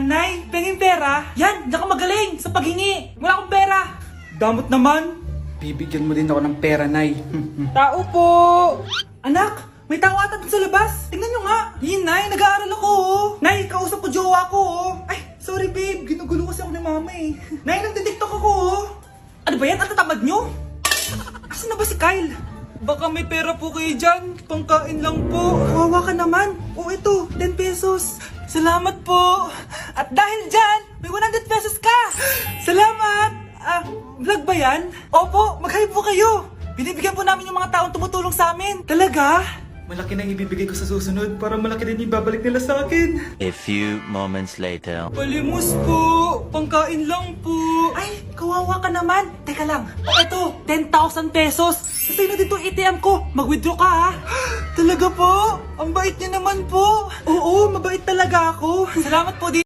Nay, pengin pera? Yan, hindi ka magaling sa paghingi. Wala akong pera. Damot naman. Bibigyan mo din ako ng pera, Nay. Tao po. Anak, may tao ata dun sa labas. Tingnan nyo nga. Yun, Nay, nag-aaral ako. Nay, kausap ko jowa ko. Ay, sorry babe. Ginugulo kasi ako ni mama eh. Nay, nagtitiktok ako. Ano ba yan? Ang tatamad nyo? Asan na ba si Kyle? Baka may pera po kayo dyan. Pangkain lang po. Kawawa ka naman. O ito, 10 pesos. Salamat po. At dahil dyan, may 100 pesos ka. Salamat. Vlog ba yan? Opo, mag-hi po kayo. Binibigyan po namin yung mga taong tumutulong sa amin. Talaga? Malaki na ibibigay ko sa susunod para malaki din yung babalik nila sa akin. A few moments later. Palimos po. Pangkain lang po. Ay, kawawa ka naman. Teka lang. Ito, 10,000 pesos. Sasay na dito ATM ko. Mag-withdraw ka ha. Talaga po? Ang bait niya naman po. Oo, mabait talaga ako. Salamat po.